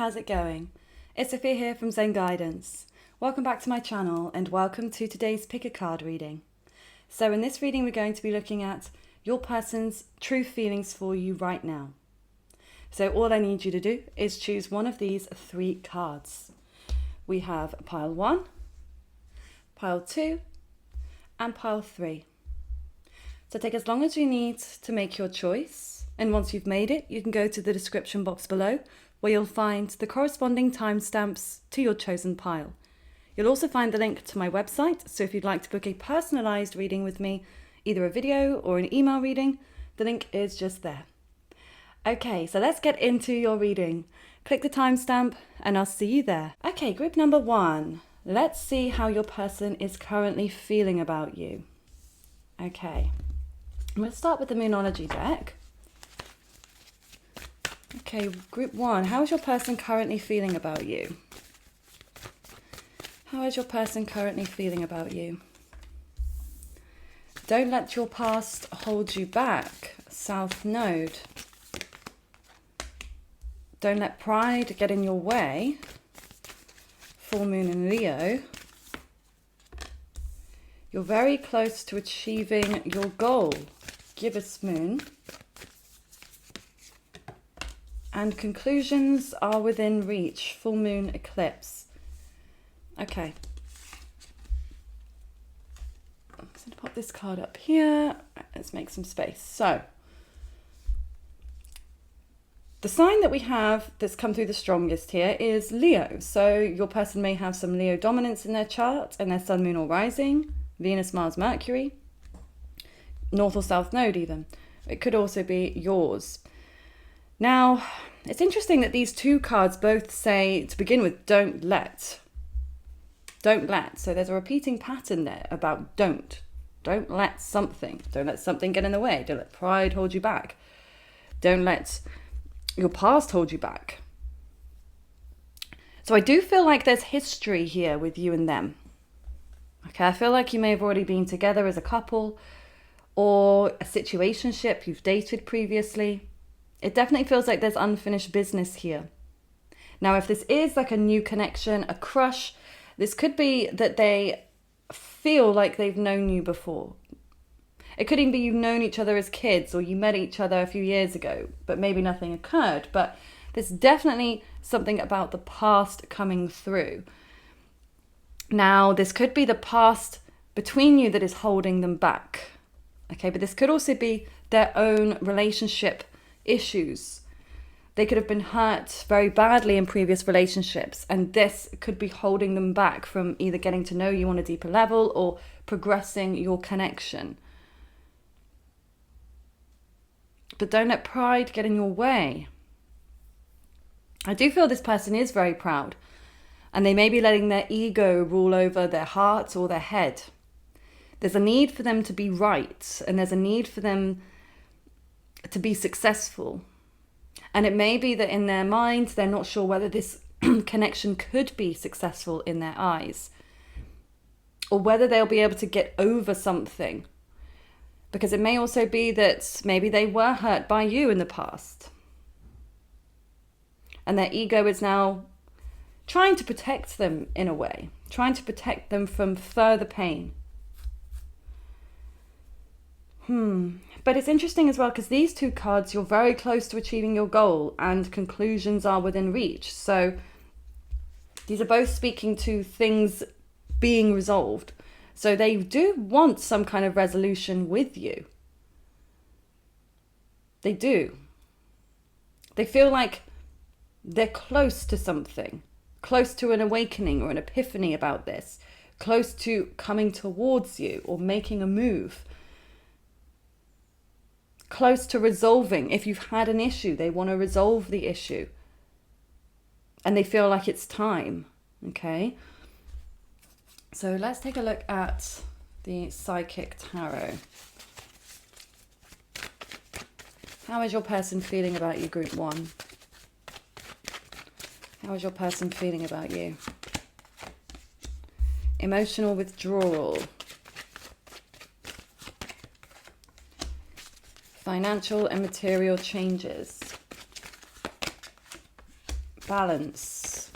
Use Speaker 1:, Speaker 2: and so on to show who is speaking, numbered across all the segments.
Speaker 1: how's it going? It's Sophia here from Zen Guidance. Welcome back to my channel and welcome to today's pick a card reading. So in this reading we're going to be looking at your person's true feelings for you right now. So all I need you to do is choose one of these 3 cards. We have pile 1, pile 2 and pile 3. So take as long as you need to make your choice, and once you've made it you can go to the description box below where you'll find the corresponding timestamps to your chosen pile. You'll also find the link to my website, so if you'd like to book a personalised reading with me, either a video or an email reading, the link is just there. Okay, so let's get into your reading. Click the timestamp and I'll see you there. Okay, group number 1. Let's see how your person is currently feeling about you. Okay, I'm going to start with the Moonology deck. Okay, group 1, how is your person currently feeling about you? How is your person currently feeling about you? Don't let your past hold you back, South Node. Don't let pride get in your way, Full Moon in Leo. You're very close to achieving your goal, Gibbous Moon. And conclusions are within reach, Full Moon Eclipse. Okay. I'm going to pop this card up here. Let's make some space. So, the sign that we have that's come through the strongest here is Leo. So your person may have some Leo dominance in their chart and their sun, moon or rising, Venus, Mars, Mercury, North or South Node even. It could also be yours. Now, it's interesting that these 2 cards both say, to begin with, don't let. Don't let. So there's a repeating pattern there about don't. Don't let something. Don't let something get in the way. Don't let pride hold you back. Don't let your past hold you back. So I do feel like there's history here with you and them. Okay, I feel like you may have already been together as a couple or a situationship you've dated previously. It definitely feels like there's unfinished business here. Now, if this is like a new connection, a crush, this could be that they feel like they've known you before. It could even be you've known each other as kids or you met each other a few years ago, but maybe nothing occurred. But there's definitely something about the past coming through. Now, this could be the past between you that is holding them back. Okay, but this could also be their own relationship issues. They could have been hurt very badly in previous relationships, and this could be holding them back from either getting to know you on a deeper level or progressing your connection. But don't let pride get in your way. I do feel this person is very proud, and they may be letting their ego rule over their heart or their head. There's a need for them to be right, and there's a need for them to be successful. And it may be that in their mind, they're not sure whether this connection could be successful in their eyes, or whether they'll be able to get over something. Because it may also be that maybe they were hurt by you in the past. And their ego is now trying to protect them in a way, trying to protect them from further pain. But it's interesting as well because these 2 cards, you're very close to achieving your goal and conclusions are within reach. So these are both speaking to things being resolved. So they do want some kind of resolution with you. They do. They feel like they're close to something, close to an awakening or an epiphany about this, close to coming towards you or making a move. Close to resolving. If you've had an issue, they want to resolve the issue. And they feel like it's time. Okay? So let's take a look at the Psychic Tarot. How is your person feeling about you, group 1? How is your person feeling about you? Emotional withdrawal. Financial and material changes. balance.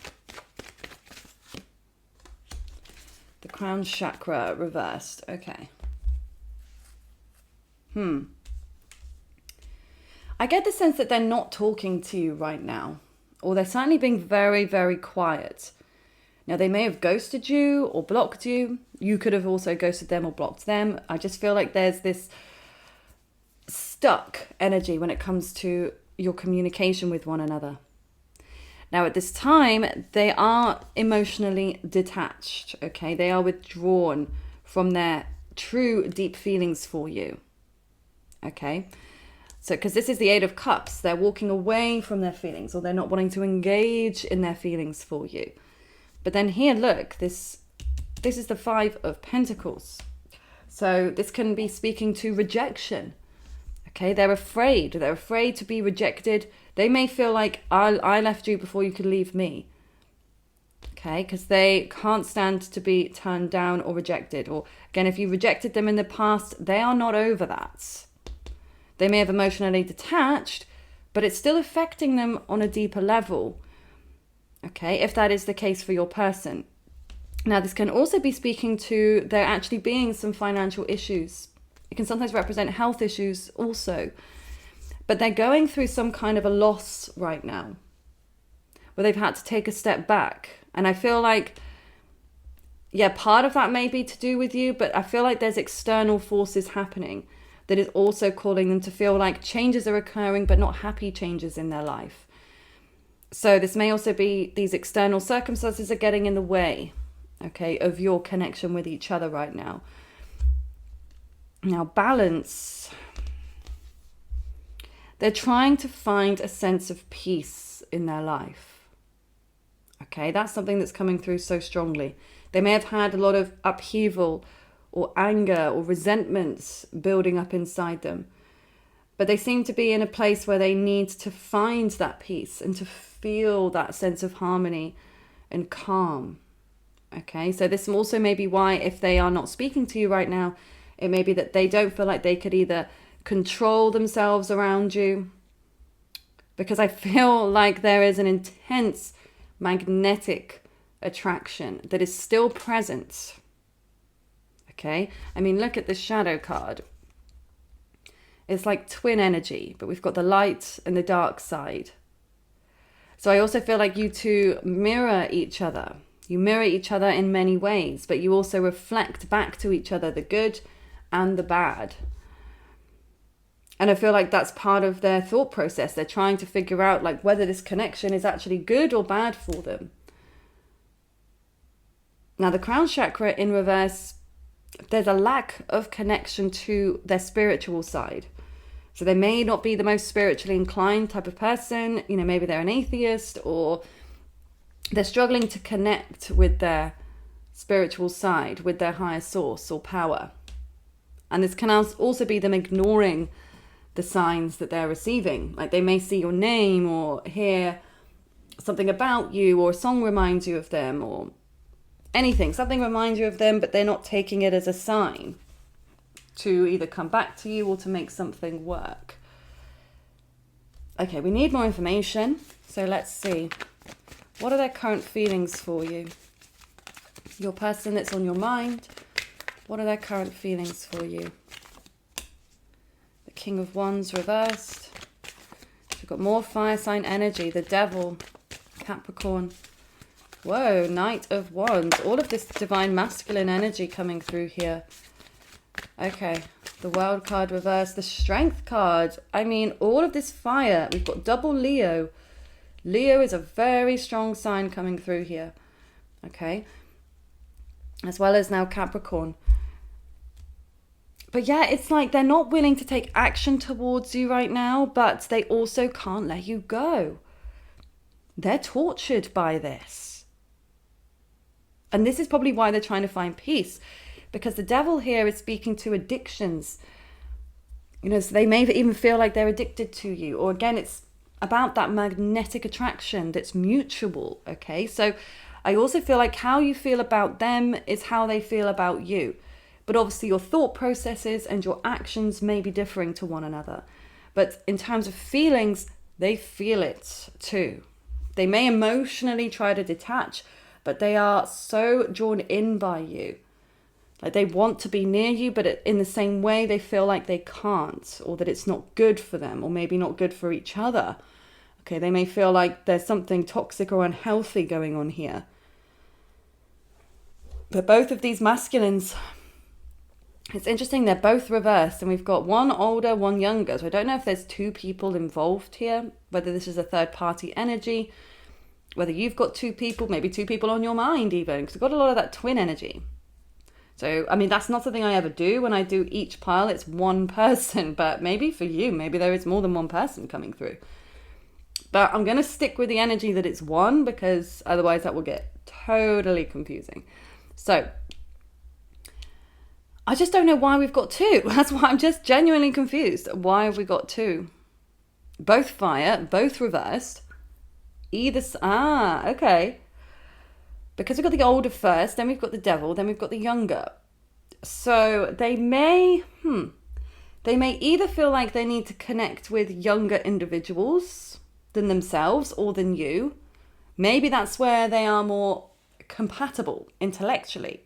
Speaker 1: The crown chakra reversed. Okay. I get the sense that they're not talking to you right now, or they're certainly being very, very quiet. Now, they may have ghosted you or blocked you. You could have also ghosted them or blocked them. I just feel like there's this stuck energy when it comes to your communication with one another. Now, at this time, they are emotionally detached, okay? They are withdrawn from their true deep feelings for you, okay? So, because this is the Eight of Cups, they're walking away from their feelings, or they're not wanting to engage in their feelings for you. But then here, look, this is the Five of Pentacles. So this can be speaking to rejection. Okay, they're afraid. They're afraid to be rejected. They may feel like, I left you before you could leave me. Okay, because they can't stand to be turned down or rejected. Or again, if you rejected them in the past, they are not over that. They may have emotionally detached, but it's still affecting them on a deeper level. Okay, if that is the case for your person. Now, this can also be speaking to there actually being some financial issues. It can sometimes represent health issues also. But they're going through some kind of a loss right now, where they've had to take a step back. And I feel like, yeah, part of that may be to do with you, but I feel like there's external forces happening that is also calling them to feel like changes are occurring, but not happy changes in their life. So this may also be these external circumstances are getting in the way, okay, of your connection with each other right now. Now, balance. They're trying to find a sense of peace in their life. Okay, that's something that's coming through so strongly. They may have had a lot of upheaval or anger or resentments building up inside them. But they seem to be in a place where they need to find that peace and to feel that sense of harmony and calm. Okay, so this also may be why, if they are not speaking to you right now, it may be that they don't feel like they could either control themselves around you, because I feel like there is an intense magnetic attraction that is still present. Okay, I mean, look at the shadow card. It's like twin energy, but we've got the light and the dark side. So I also feel like you two mirror each other. You mirror each other in many ways, but you also reflect back to each other the good and the bad. And I feel like that's part of their thought process. They're trying to figure out like whether this connection is actually good or bad for them. Now, the crown chakra in reverse, there's a lack of connection to their spiritual side. So they may not be the most spiritually inclined type of person. You know, maybe they're an atheist, or they're struggling to connect with their spiritual side, with their higher source or power. And this can also be them ignoring the signs that they're receiving. Like they may see your name or hear something about you, or a song reminds you of them, or anything. Something reminds you of them, but they're not taking it as a sign to either come back to you or to make something work. Okay, we need more information. So let's see. What are their current feelings for you? Your person that's on your mind. What are their current feelings for you? The King of Wands reversed. So we've got more fire sign energy. The Devil, Capricorn. Whoa, Knight of Wands. All of this divine masculine energy coming through here. Okay, the World card reversed. The Strength card. I mean, all of this fire. We've got double Leo. Leo is a very strong sign coming through here. Okay. As well as now Capricorn. But yeah, it's like they're not willing to take action towards you right now, but they also can't let you go. They're tortured by this. And this is probably why they're trying to find peace, because the Devil here is speaking to addictions. You know, so they may even feel like they're addicted to you. Or again, it's about that magnetic attraction that's mutual, okay? So I also feel like how you feel about them is how they feel about you. But obviously your thought processes and your actions may be differing to one another. But in terms of feelings, they feel it too, They may emotionally try to detach, but they are so drawn in by you. Like they want to be near you, but in the same way they feel like they can't, or that it's not good for them, or maybe not good for each other. Okay, they may feel like there's something toxic or unhealthy going on here. But both of these masculines, it's interesting, they're both reversed, and we've got one older, one younger. So I don't know if there's two people involved here, whether this is a third party energy, whether you've got two people, maybe two people on your mind even, because we've got a lot of that twin energy. So, I mean, that's not something I ever do. When I do each pile, it's one person, but maybe for you, maybe there is more than one person coming through. But I'm going to stick with the energy that it's one, because otherwise that will get totally confusing. So I just don't know why we've got two. That's why I'm just genuinely confused. Why have we got two? Both fire, both reversed. Okay. Because we've got the older first, then we've got the devil, then we've got the younger. So they may either feel like they need to connect with younger individuals than themselves or than you. Maybe that's where they are more compatible intellectually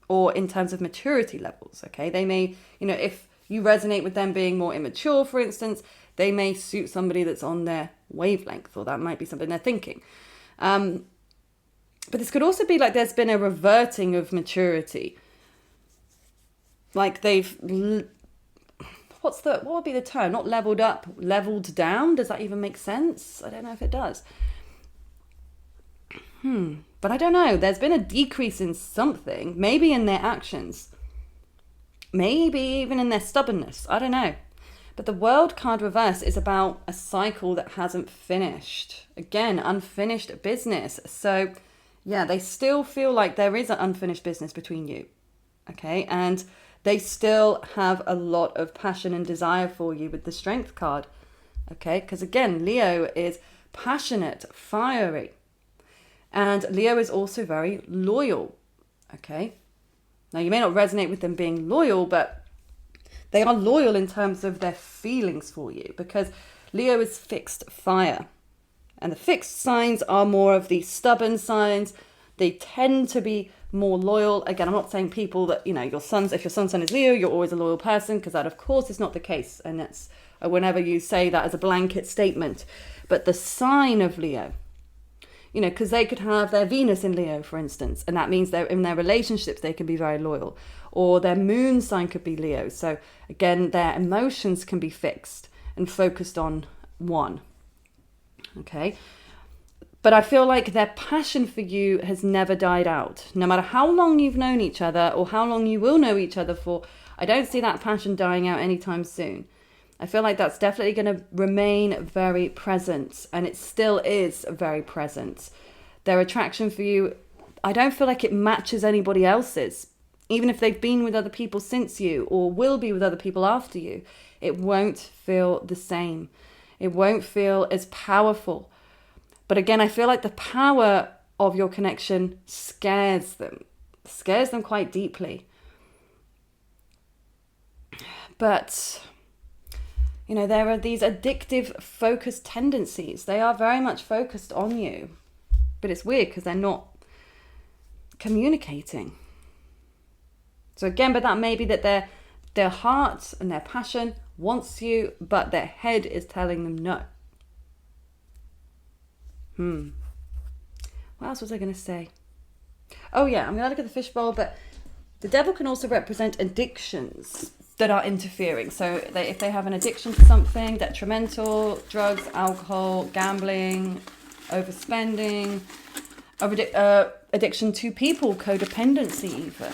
Speaker 1: or in terms of maturity levels, okay? They may, if you resonate with them being more immature, for instance, they may suit somebody that's on their wavelength, or that might be something they're thinking. But this could also be like there's been a reverting of maturity. Like what would be the term? Not leveled up, leveled down? Does that even make sense? I don't know if it does. But I don't know. There's been a decrease in something, maybe in their actions, maybe even in their stubbornness. I don't know. But the World card reverse is about a cycle that hasn't finished. Again, unfinished business. So yeah, they still feel like there is an unfinished business between you. Okay. And they still have a lot of passion and desire for you with the Strength card. Okay. Because again, Leo is passionate, fiery. And Leo is also very loyal. Okay. Now you may not resonate with them being loyal, but they are loyal in terms of their feelings for you, because Leo is fixed fire. And the fixed signs are more of the stubborn signs. They tend to be more loyal. Again, I'm not saying people that, if your sun sign is Leo, you're always a loyal person, because that of course is not the case. And that's whenever you say that as a blanket statement. But the sign of Leo, because they could have their Venus in Leo, for instance, and that means they're in their relationships, they can be very loyal, or their moon sign could be Leo. So again, their emotions can be fixed and focused on one. Okay. But I feel like their passion for you has never died out. No matter how long you've known each other or how long you will know each other for, I don't see that passion dying out anytime soon. I feel like that's definitely going to remain very present, and it still is very present. Their attraction for you, I don't feel like it matches anybody else's. Even if they've been with other people since you or will be with other people after you, it won't feel the same. It won't feel as powerful. But again, I feel like the power of your connection scares them quite deeply. But there are these addictive focused tendencies. They are very much focused on you. But it's weird because they're not communicating. So again, but that may be that their heart and their passion wants you, but their head is telling them no. What else was I going to say? Oh yeah, I'm going to look at the fishbowl, but the devil can also represent addictions that are interfering. So if they have an addiction to something detrimental, drugs, alcohol, gambling, overspending, addiction to people, codependency even.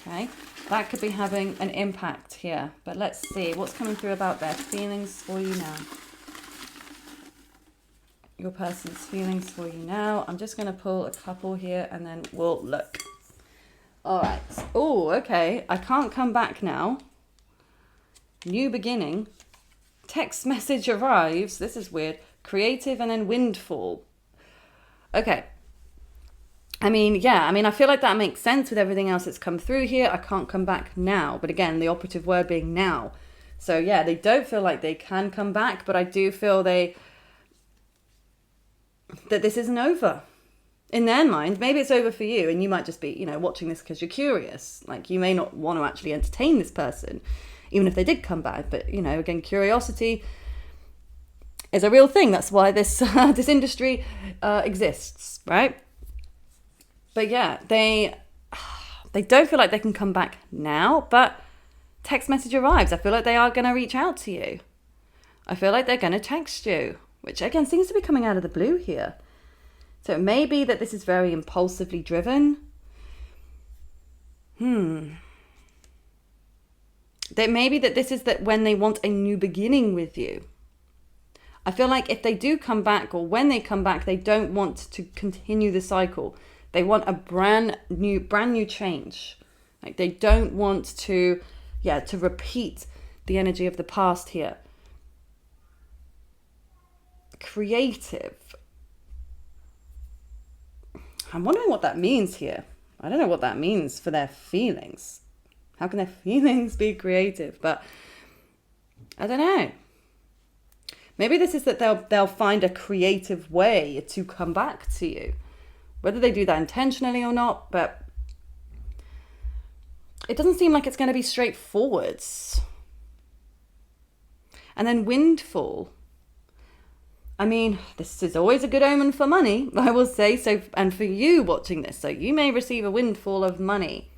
Speaker 1: Okay, that could be having an impact here. But let's see what's coming through about their feelings for you now. Your person's feelings for you now. I'm just going to pull a couple here and then we'll look. All right. Oh, okay. I can't come back now. New beginning. Text message arrives. This is weird. Creative and then windfall. Okay. I feel like that makes sense with everything else that's come through here. I can't come back now. But again, the operative word being now. So yeah, they don't feel like they can come back, but I do feel they... that this isn't over. In their mind, maybe it's over for you, and you might just be, you know, watching this because you're curious. Like, you may not want to actually entertain this person, even if they did come back. But, you know, again, curiosity is a real thing. That's why this this industry exists, right? But yeah, they don't feel like they can come back now, but text message arrives. I feel like they are going to reach out to you. I feel like they're going to text you, which again seems to be coming out of the blue here. So it may be that this is very impulsively driven. That maybe that this is that when they want a new beginning with you. I feel like if they do come back, or when they come back, they don't want to continue the cycle. They want a brand new change. Like, they don't want to repeat the energy of the past here. Creative. I'm wondering what that means here. I don't know what that means for their feelings. How can their feelings be creative? But I don't know. Maybe this is that they'll find a creative way to come back to you. Whether they do that intentionally or not, but it doesn't seem like it's going to be straightforward. And then windfall. I mean, this is always a good omen for money, I will say. So, and for you watching this, so you may receive a windfall of money.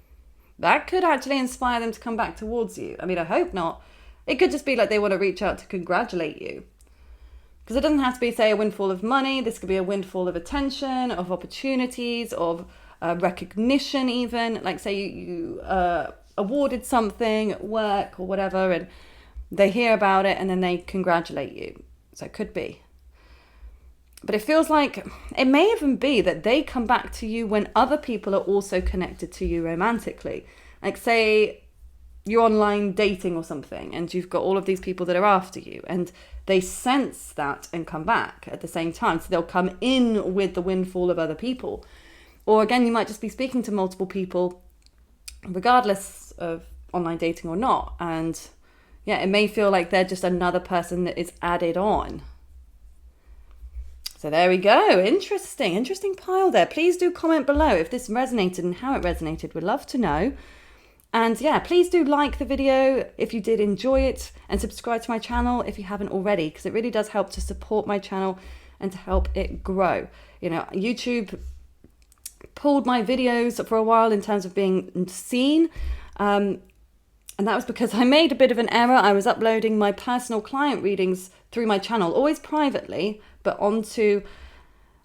Speaker 1: That could actually inspire them to come back towards you. I mean, I hope not. It could just be like they want to reach out to congratulate you. Because it doesn't have to be, say, a windfall of money. This could be a windfall of attention, of opportunities, of recognition even. Like, say you awarded something at work or whatever, and they hear about it and then they congratulate you. So it could be. But it feels like it may even be that they come back to you when other people are also connected to you romantically. Like, say you're online dating or something, and you've got all of these people that are after you, and they sense that and come back at the same time. So they'll come in with the windfall of other people. Or again, you might just be speaking to multiple people, regardless of online dating or not. And yeah, it may feel like they're just another person that is added on. So there we go. Interesting pile there. Please do comment below if this resonated and how it resonated. We'd love to know. And yeah, please do like the video if you did enjoy it, and subscribe to my channel if you haven't already, because it really does help to support my channel and to help it grow. You know, YouTube pulled my videos for a while in terms of being seen. And that was because I made a bit of an error. I was uploading my personal client readings through my channel, always privately, but onto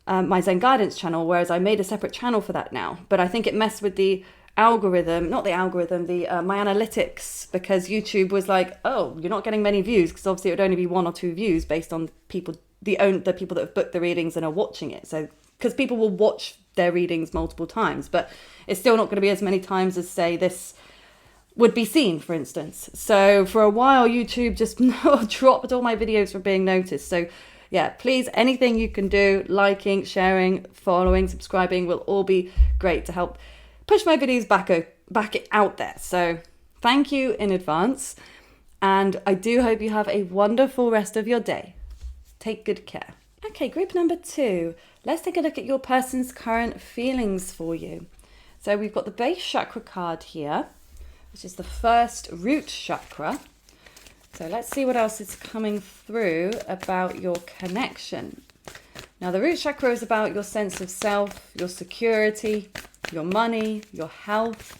Speaker 1: my Zen Guidance channel, whereas I made a separate channel for that now. But I think it messed with the algorithm, not the algorithm, my analytics, because YouTube was like, oh, you're not getting many views, because obviously it would only be 1 or 2 views based on people, the people that have booked the readings and are watching it. So, because people will watch their readings multiple times, but it's still not going to be as many times as, say, this would be seen, for instance. So for a while, YouTube just dropped all my videos from being noticed. So yeah, please, anything you can do, liking, sharing, following, subscribing will all be great to help push my videos back out there. So thank you in advance. And I do hope you have a wonderful rest of your day. Take good care. Okay, group number 2. Let's take a look at your person's current feelings for you. So we've got the base chakra card here, which is the first root chakra. So let's see what else is coming through about your connection. Now, the root chakra is about your sense of self, your security, your money, your health,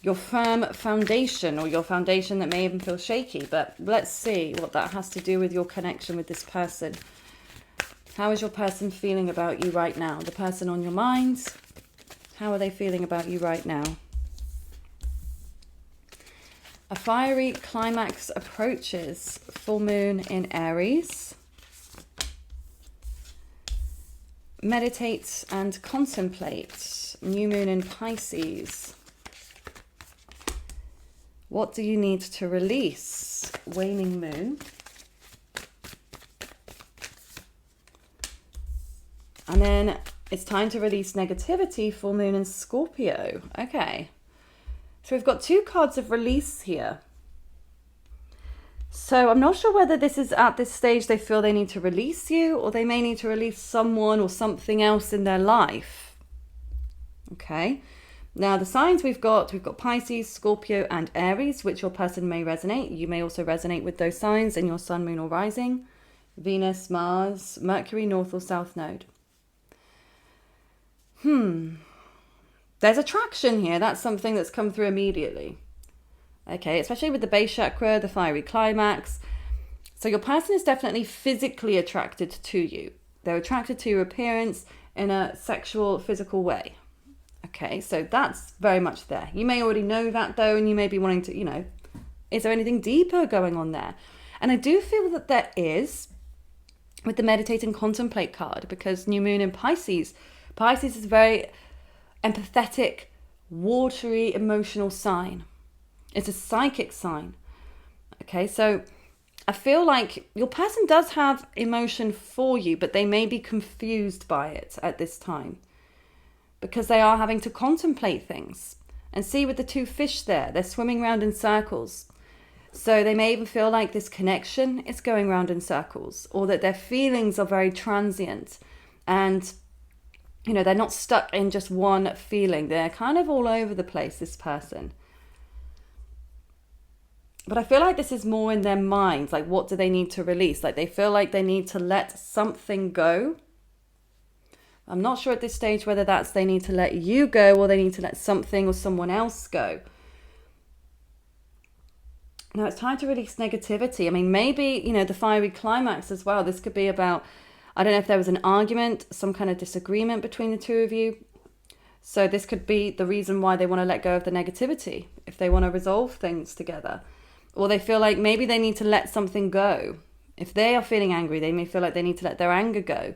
Speaker 1: your firm foundation, or your foundation that may even feel shaky. But let's see what that has to do with your connection with this person. How is your person feeling about you right now? The person on your mind, how are they feeling about you right now? A fiery climax approaches. Full moon in Aries. Meditate and contemplate. New moon in Pisces. What do you need to release? Waning moon. And then it's time to release negativity. Full moon in Scorpio. Okay. So we've got 2 cards of release here. So I'm not sure whether this is at this stage they feel they need to release you, or they may need to release someone or something else in their life. Okay. Now the signs we've got Pisces, Scorpio and Aries, which your person may resonate. You may also resonate with those signs in your sun, moon or rising. Venus, Mars, Mercury, north or south node. There's attraction here. That's something that's come through immediately. Okay, especially with the base chakra, the fiery climax. So your person is definitely physically attracted to you. They're attracted to your appearance in a sexual, physical way. Okay, so that's very much there. You may already know that though, and you may be wanting to, is there anything deeper going on there? And I do feel that there is with the meditate and contemplate card, because new moon in Pisces is a very empathetic, watery, emotional sign. It's a psychic sign. Okay, so I feel like your person does have emotion for you, but they may be confused by it at this time because they are having to contemplate things. And see with the two fish there, they're swimming around in circles. So they may even feel like this connection is going around in circles, or that their feelings are very transient and they're not stuck in just one feeling. They're kind of all over the place, this person. But I feel like this is more in their minds. Like, what do they need to release? Like, they feel like they need to let something go. I'm not sure at this stage whether that's they need to let you go or they need to let something or someone else go. Now, it's time to release negativity. I mean, maybe, the fiery climax as well. This could be about, I don't know if there was an argument, some kind of disagreement between the two of you. So this could be the reason why they want to let go of the negativity, if they want to resolve things together. Or they feel like maybe they need to let something go. If they are feeling angry, they may feel like they need to let their anger go.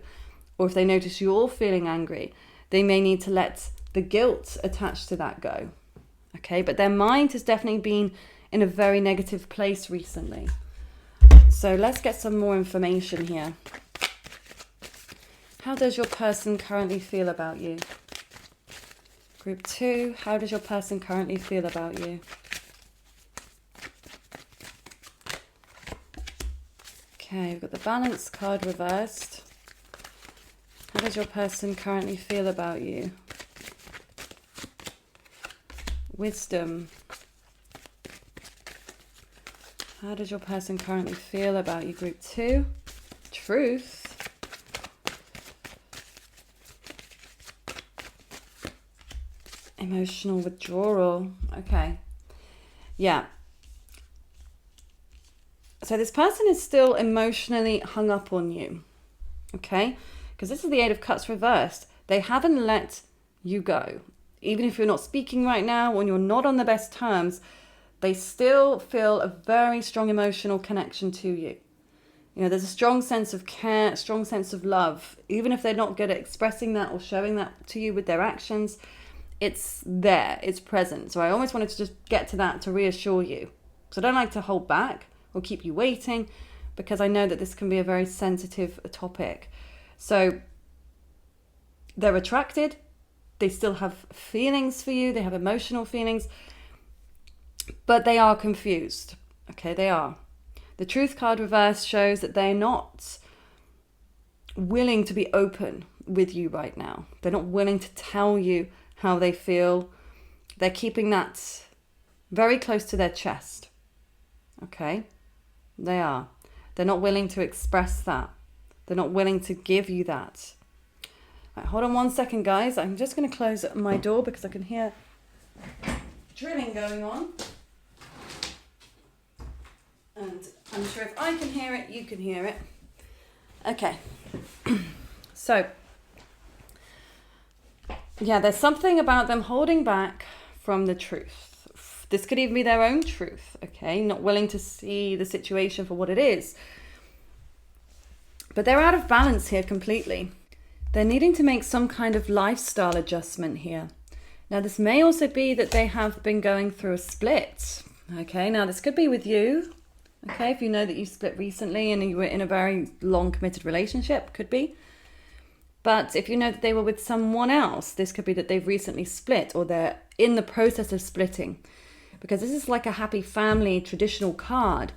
Speaker 1: Or if they notice you're feeling angry, they may need to let the guilt attached to that go. Okay, but their mind has definitely been in a very negative place recently. So let's get some more information here. How does your person currently feel about you? Group 2, how does your person currently feel about you? Okay, we've got the Balance card reversed. How does your person currently feel about you? Wisdom. How does your person currently feel about you? Group 2. Truth. Emotional withdrawal. Okay. Yeah. So this person is still emotionally hung up on you. Okay? Because this is the Eight of Cups reversed. They haven't let you go. Even if you're not speaking right now, when you're not on the best terms, they still feel a very strong emotional connection to you. There's a strong sense of care, a strong sense of love. Even if they're not good at expressing that or showing that to you with their actions, it's there, it's present. So I almost wanted to just get to that to reassure you. So I don't like to hold back or keep you waiting, because I know that this can be a very sensitive topic. So they're attracted, they still have feelings for you, they have emotional feelings, but they are confused. Okay, they are. The Truth card reverse shows that they're not willing to be open with you right now. They're not willing to tell you how they feel. They're keeping that very close to their chest. Okay? They are. They're not willing to express that. They're not willing to give you that. Right, hold on one second, guys. I'm just going to close my door because I can hear drilling going on. And I'm sure if I can hear it, you can hear it. Okay. So, yeah, there's something about them holding back from the truth. This could even be their own truth, okay? Not willing to see the situation for what it is. But they're out of balance here completely. They're needing to make some kind of lifestyle adjustment here. Now, this may also be that they have been going through a split, okay? Now, this could be with you, okay? If you know that you split recently and you were in a very long committed relationship, could be. But if you know that they were with someone else, this could be that they've recently split or they're in the process of splitting. Because this is like a happy family traditional card.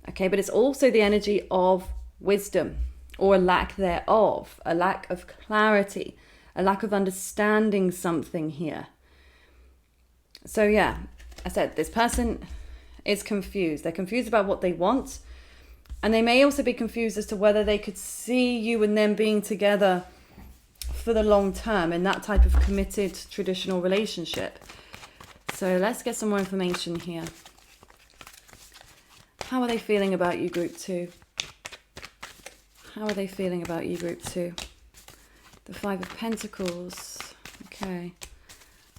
Speaker 1: Okay, but it's also the energy of wisdom, or a lack thereof, a lack of clarity, a lack of understanding something here. So yeah, I said this person is confused. They're confused about what they want. And they may also be confused as to whether they could see you and them being together for the long term in that type of committed traditional relationship. So let's get some more information here. How are they feeling about you, group 2? How are they feeling about you, group 2? The 5 of Pentacles. Okay.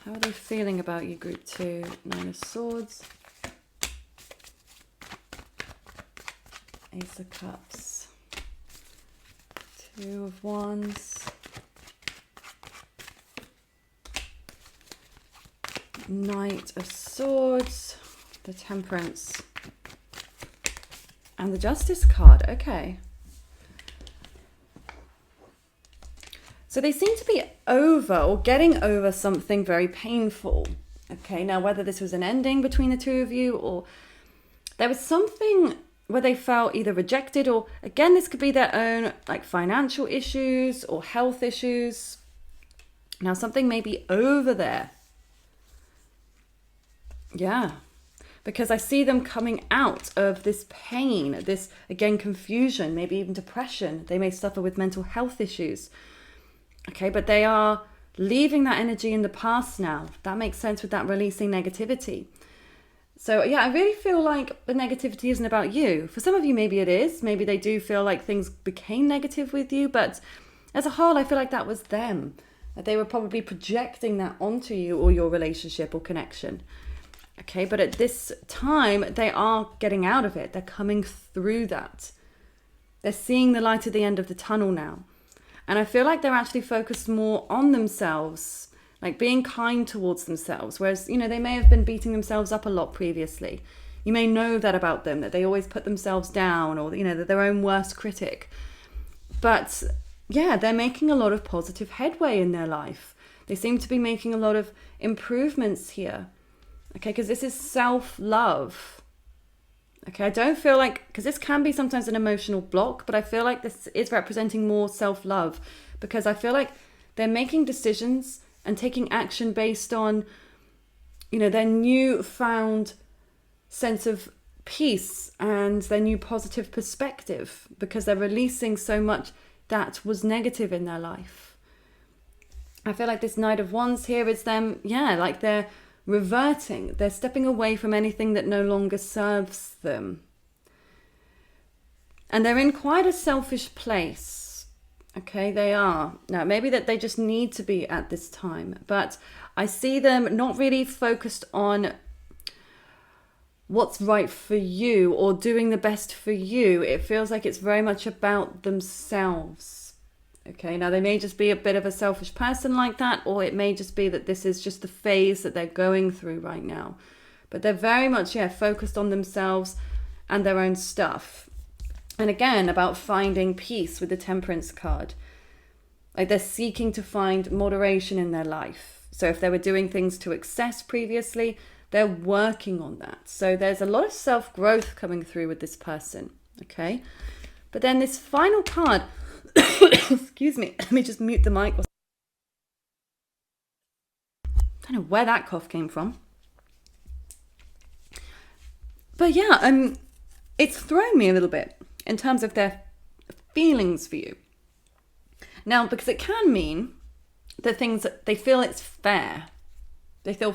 Speaker 1: How are they feeling about you, group 2? 9 of Swords. Ace of Cups. 2 of Wands. Knight of Swords. The Temperance. And the Justice card. Okay. So they seem to be over or getting over something very painful. Okay, now whether this was an ending between the two of you, or there was something where they felt either rejected, or again, this could be their own like financial issues or health issues. Now something may be over there. Yeah, because I see them coming out of this pain, this, again, confusion, maybe even depression. They may suffer with mental health issues. Okay, but they are leaving that energy in the past now. That makes sense with that releasing negativity. So yeah, I really feel like the negativity isn't about you. For some of you, maybe it is. Maybe they do feel like things became negative with you, but as a whole, I feel like that was them. That they were probably projecting that onto you or your relationship or connection. Okay, but at this time, they are getting out of it. They're coming through that. They're seeing the light at the end of the tunnel now. And I feel like they're actually focused more on themselves, like being kind towards themselves. Whereas, you know, they may have been beating themselves up a lot previously. You may know that about them, that they always put themselves down, or, you know, they're their own worst critic. But yeah, they're making a lot of positive headway in their life. They seem to be making a lot of improvements here. Okay, because this is self-love. Okay, I don't feel like, because this can be sometimes an emotional block, but I feel like this is representing more self-love, because I feel like they're making decisions and taking action based on, you know, their newfound sense of peace and their new positive perspective, because they're releasing so much that was negative in their life. I feel like this Knight of Wands here is them, yeah, like they're reverting. They're stepping away from anything that no longer serves them. And they're in quite a selfish place. Okay, they are. Now, maybe that they just need to be at this time. But I see them not really focused on what's right for you or doing the best for you. It feels like it's very much about themselves. Okay, now they may just be a bit of a selfish person like that, or it may just be that this is just the phase that they're going through right now. But they're very much, yeah, focused on themselves and their own stuff. And again, about finding peace with the Temperance card. Like they're seeking to find moderation in their life. So if they were doing things to excess previously, they're working on that. So there's a lot of self-growth coming through with this person, okay? But then this final card, excuse me, let me just mute the mic. I don't know where that cough came from. But yeah, it's thrown me a little bit in terms of their feelings for you. Now, because it can mean that they feel it's fair. They feel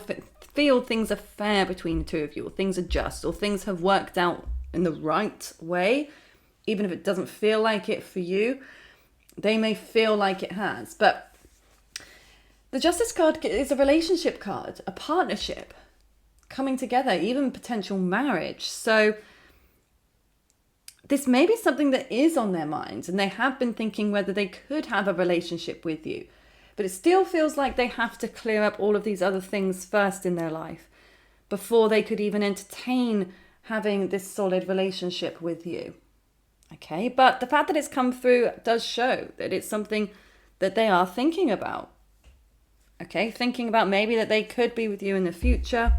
Speaker 1: things are fair between the two of you, or things are just, or things have worked out in the right way, even if it doesn't feel like it for you. They may feel like it has. But the Justice card is a relationship card, a partnership, coming together, even potential marriage. So this may be something that is on their minds, and they have been thinking whether they could have a relationship with you. But it still feels like they have to clear up all of these other things first in their life before they could even entertain having this solid relationship with you. Okay, but the fact that it's come through does show that it's something that they are thinking about. Okay, thinking about maybe that they could be with you in the future.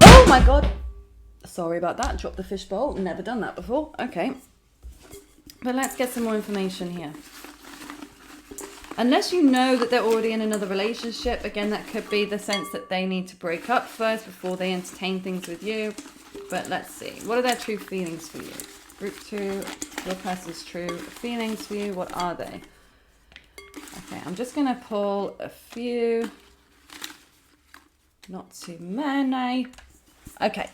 Speaker 1: Oh my God. sorry about that. Drop the fishbowl. Never done that before. Okay. But let's get some more information here. Unless you know that they're already in another relationship, again, that could be the sense that they need to break up first before they entertain things with you. But let's see. What are their true feelings for you? Group 2, your person's true feelings for you. What are they? Okay, I'm just going to pull a few. Not too many. Okay.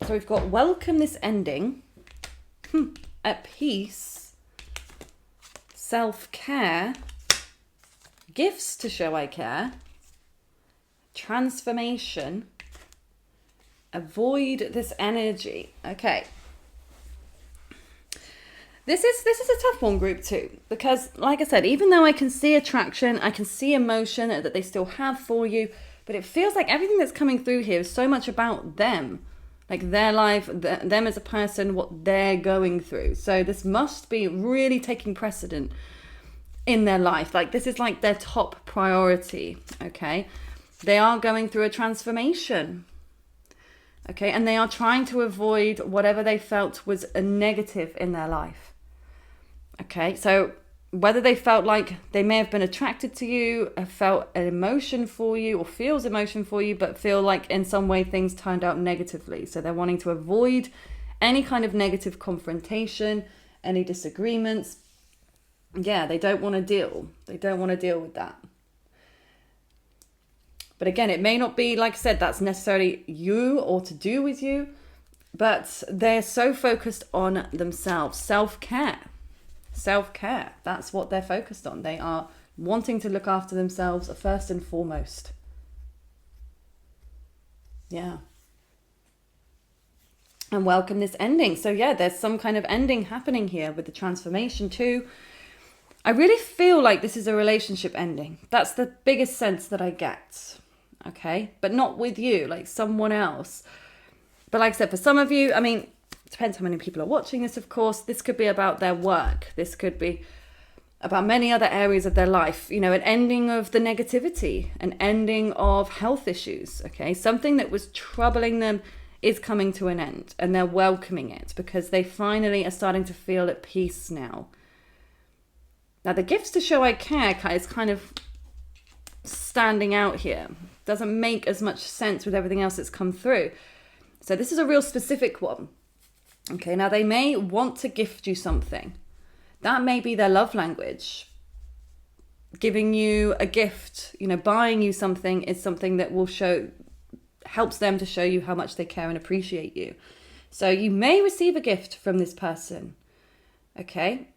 Speaker 1: So we've got welcome this ending. At peace. Self-care. Gifts to show I care. Transformation. Avoid this energy. Okay. This is a tough one, group 2, because like I said, even though I can see attraction, I can see emotion that they still have for you, but it feels like everything that's coming through here is so much about them, like their life, them as a person, what they're going through. So this must be really taking precedent in their life. Like this is like their top priority, okay? They are going through a transformation. Okay, and they are trying to avoid whatever they felt was a negative in their life. Okay, so whether they felt like they may have been attracted to you, felt an emotion for you, or feels emotion for you, but feel like in some way things turned out negatively. So they're wanting to avoid any kind of negative confrontation, any disagreements. Yeah, they don't want to deal. They don't want to deal with that. But again, it may not be, like I said, that's necessarily you or to do with you, but they're so focused on themselves. Self-care. Self-care. That's what they're focused on. They are wanting to look after themselves first and foremost. Yeah. And welcome this ending. So yeah, there's some kind of ending happening here with the transformation too. I really feel like this is a relationship ending. That's the biggest sense that I get. Okay, but not with you, like someone else. But like I said, for some of you, I mean, it depends how many people are watching this, of course. This could be about their work. This could be about many other areas of their life. You know, an ending of the negativity, an ending of health issues. Okay, something that was troubling them is coming to an end, and they're welcoming it because they finally are starting to feel at peace now. Now, the gifts to show I care is kind of standing out here. Doesn't make as much sense with everything else that's come through. So this is a real specific one. Okay, now they may want to gift you something. That may be their love language. Giving you a gift, you know, buying you something is something that will helps them to show you how much they care and appreciate you. So you may receive a gift from this person. Okay.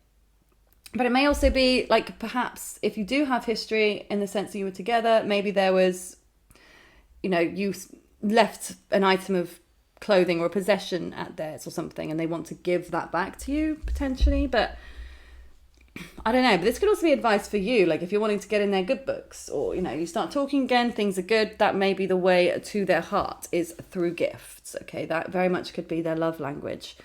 Speaker 1: But it may also be like, perhaps if you do have history in the sense that you were together, maybe there was, you know, you left an item of clothing or a possession at theirs or something, and they want to give that back to you potentially. But I don't know, but this could also be advice for you. Like if you're wanting to get in their good books, or, you know, you start talking again, things are good. That may be the way to their heart is through gifts. Okay. That very much could be their love language.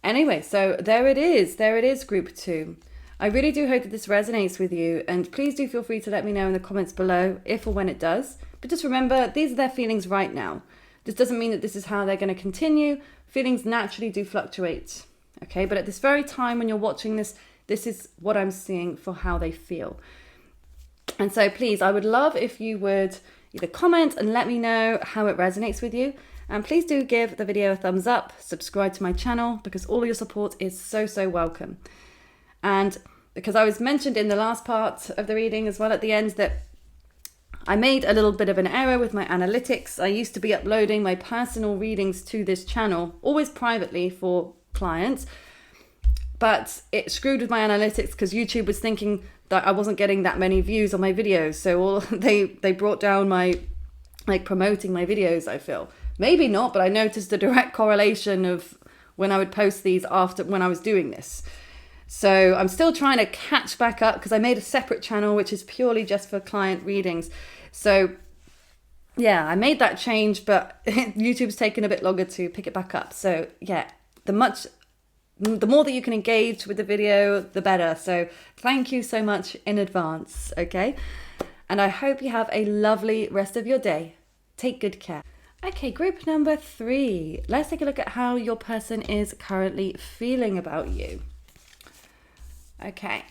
Speaker 1: Anyway, so there it is, group 2. I really do hope that this resonates with you, and please do feel free to let me know in the comments below if or when it does. But just remember, these are their feelings right now. This doesn't mean that this is how they're going to continue. Feelings naturally do fluctuate, okay? But at this very time when you're watching this, this is what I'm seeing for how they feel. And so please, I would love if you would either comment and let me know how it resonates with you. And please do give the video a thumbs up, subscribe to my channel, because all your support is so, so welcome. And because I was mentioned in the last part of the reading as well at the end that I made a little bit of an error with my analytics. I used to be uploading my personal readings to this channel, always privately for clients, but it screwed with my analytics because YouTube was thinking that I wasn't getting that many views on my videos. So they brought down my, like, promoting my videos, I feel. Maybe not, but I noticed a direct correlation of when I would post these after when I was doing this. So I'm still trying to catch back up because I made a separate channel which is purely just for client readings. So yeah, I made that change, but YouTube's taken a bit longer to pick it back up. So yeah, the more that you can engage with the video, the better. So thank you so much in advance, okay? And I hope you have a lovely rest of your day. Take good care. Okay, group number 3. Let's take a look at how your person is currently feeling about you. Okay.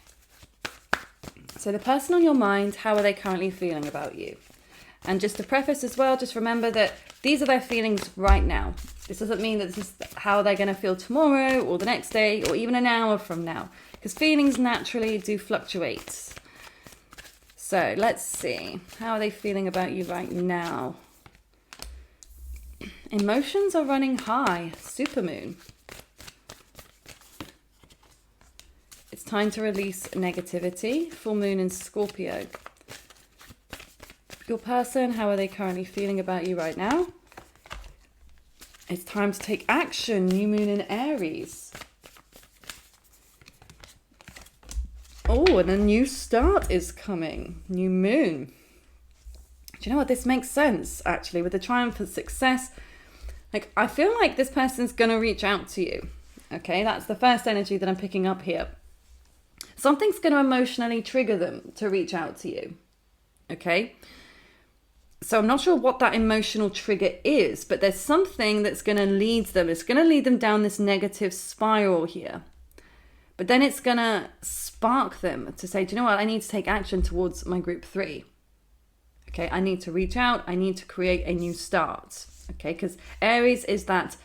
Speaker 1: So the person on your mind, how are they currently feeling about you? And just to preface as well, just remember that these are their feelings right now. This doesn't mean that this is how they're going to feel tomorrow or the next day or even an hour from now, because feelings naturally do fluctuate. So let's see. How are they feeling about you right now? Emotions are running high. Supermoon. It's time to release negativity. Full moon in Scorpio. Your person, how are they currently feeling about you right now? It's time to take action. New moon in Aries. Oh, and a new start is coming. New moon. Do you know what? This makes sense, actually, with the triumphant success. Like, I feel like this person's going to reach out to you. Okay, that's the first energy that I'm picking up here. Something's going to emotionally trigger them to reach out to you. Okay, so I'm not sure what that emotional trigger is, but there's something that's going to lead them. It's going to lead them down this negative spiral here. But then it's going to spark them to say, do you know what? I need to take action towards my group 3. Okay, I need to reach out. I need to create a new start. Okay, because Aries is that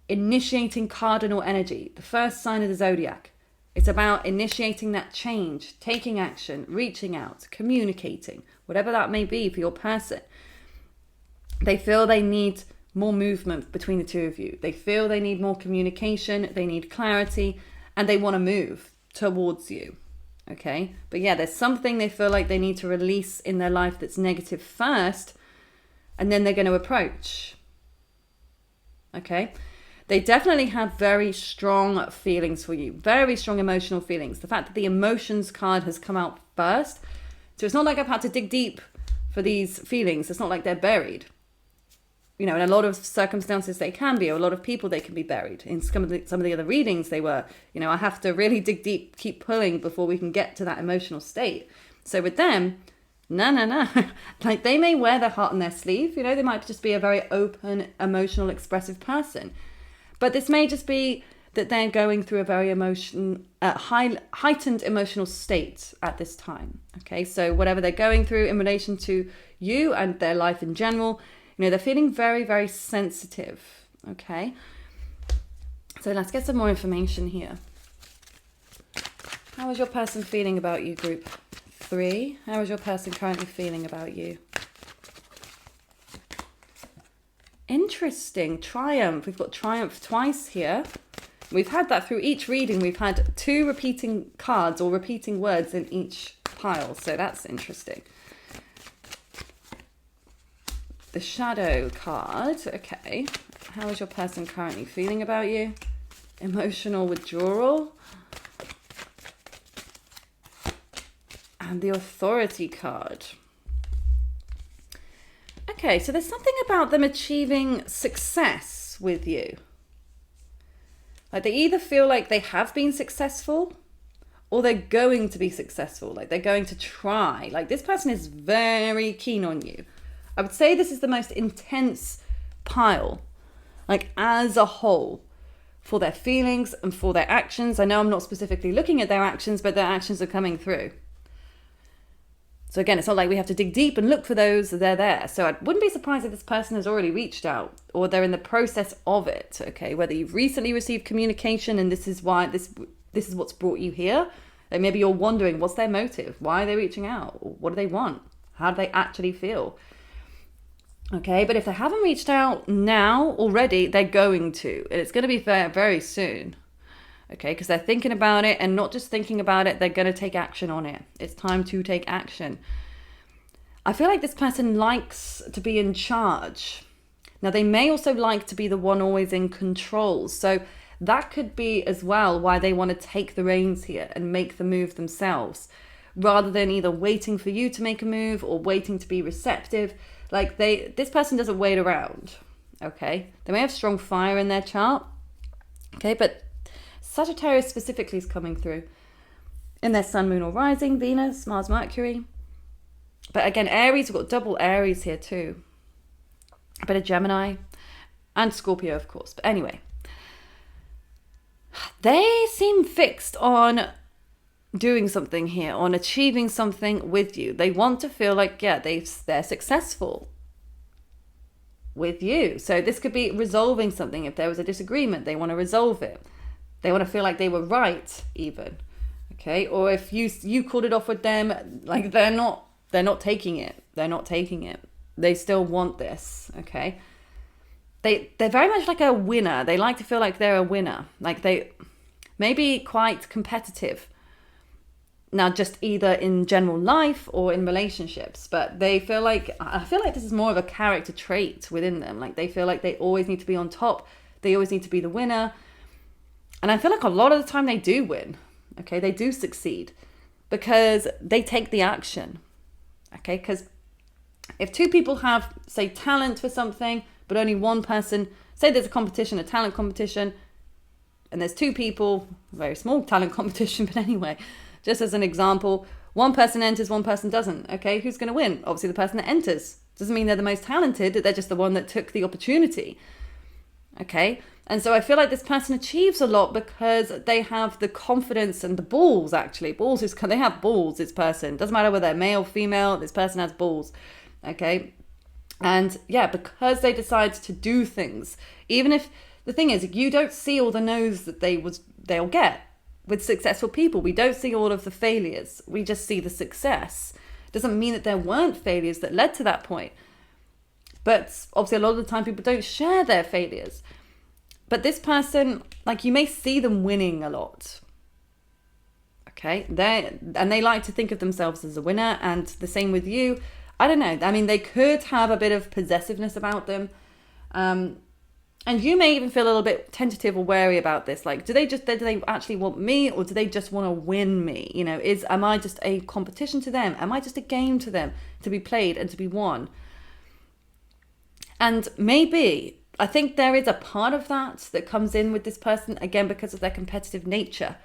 Speaker 1: initiating cardinal energy, the first sign of the zodiac. It's about initiating that change, taking action, reaching out, communicating, whatever that may be for your person. They feel they need more movement between the two of you. They feel they need more communication, they need clarity, and they want to move towards you. Okay, but yeah, there's something they feel like they need to release in their life that's negative first, and then they're going to approach. Okay, they definitely have very strong feelings for you, very strong emotional feelings. The fact that the emotions card has come out first, so it's not like I've had to dig deep for these feelings. It's not like they're buried. You know, in a lot of circumstances they can be, or a lot of people they can be buried. In some of the other readings they were, you know, I have to really dig deep, keep pulling before we can get to that emotional state. So with them, no. Like, they may wear their heart on their sleeve, you know, they might just be a very open, emotional, expressive person. But this may just be that they're going through a very heightened emotional state at this time. Okay, so whatever they're going through in relation to you and their life in general, you know, they're feeling very, very sensitive. Okay, so let's get some more information here. How is your person feeling about you, group 3? How is your person currently feeling about you? Interesting. Triumph. We've got Triumph twice here. We've had that through each reading. We've had 2 repeating cards or repeating words in each pile. So that's interesting. The Shadow card. Okay. How is your person currently feeling about you? Emotional withdrawal. And the Authority card. Okay, so there's something about them achieving success with you. Like, they either feel like they have been successful or they're going to be successful. Like, they're going to try. Like, this person is very keen on you. I would say this is the most intense pile, like, as a whole, for their feelings and for their actions. I know I'm not specifically looking at their actions, but their actions are coming through. So again, it's not like we have to dig deep and look for those, they're there. So I wouldn't be surprised if this person has already reached out or they're in the process of it, okay? Whether you've recently received communication and this is why this is what's brought you here. Like, maybe you're wondering, what's their motive? Why are they reaching out? What do they want? How do they actually feel? Okay, but if they haven't reached out now already, they're going to. And it's going to be very, very soon. Okay, because they're thinking about it, and not just thinking about it, they're going to take action on it. It's time to take action. I feel like this person likes to be in charge. Now, they may also like to be the one always in control. So that could be as well why they want to take the reins here and make the move themselves, rather than either waiting for you to make a move or waiting to be receptive. Like, this person doesn't wait around. Okay, they may have strong fire in their chart. Okay, but Sagittarius specifically is coming through in their sun, moon or rising, Venus, Mars, Mercury. But again, Aries, we've got double Aries here too. a bit of Gemini, and Scorpio, of course. But anyway, they seem fixed on doing something here, on achieving something with you. They want to feel like, yeah, they're successful with you. So this could be resolving something. If there was a disagreement, they want to resolve it. They want to feel like they were right, even. Okay, or if you called it off with them, like they're not taking it. They're not taking it. They still want this. Okay, they're very much like a winner. They like to feel like they're a winner. Like they may be quite competitive. Now, just either in general life or in relationships, but I feel like this is more of a character trait within them. Like they feel like they always need to be on top. They always need to be the winner. And I feel like a lot of the time they do win. Okay, they do succeed because they take the action. Okay, because if two people have, say, talent for something, but only one person, say there's a talent competition, and there's two people, very small talent competition, but anyway, just as an example, one person enters, one person doesn't. Okay, who's going to win? Obviously the person that enters. Doesn't mean they're the most talented, they're just the one that took the opportunity. Okay, and so I feel like this person achieves a lot because they have the confidence and the balls, actually. They have balls, this person. Doesn't matter whether they're male, female, this person has balls. Okay, and yeah, because they decide to do things, even if, the thing is, you don't see all the no's that they'll get. With successful people, we don't see all of the failures. We just see the success. Doesn't mean that there weren't failures that led to that point. But obviously a lot of the time people don't share their failures. But this person, like, you may see them winning a lot. Okay, they like to think of themselves as a winner, and the same with you. I don't know. I mean, they could have a bit of possessiveness about them. And you may even feel a little bit tentative or wary about this. Like, do they actually want me, or do they just want to win me? You know, am I just a competition to them? Am I just a game to them to be played and to be won? And maybe, I think there is a part of that comes in with this person, again, because of their competitive nature.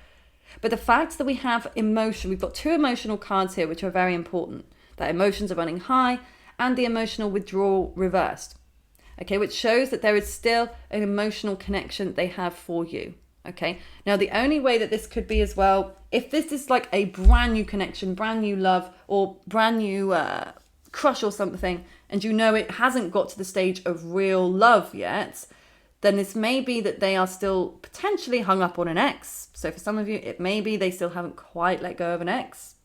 Speaker 1: But the fact that we have emotion, we've got two emotional cards here, which are very important. That emotions are running high and the emotional withdrawal reversed. Okay, which shows that there is still an emotional connection they have for you. Okay, now the only way that this could be as well, if this is like a brand new connection, brand new love, or brand new crush or something, and you know it hasn't got to the stage of real love yet, then this may be that they are still potentially hung up on an ex. So for some of you, it may be they still haven't quite let go of an ex.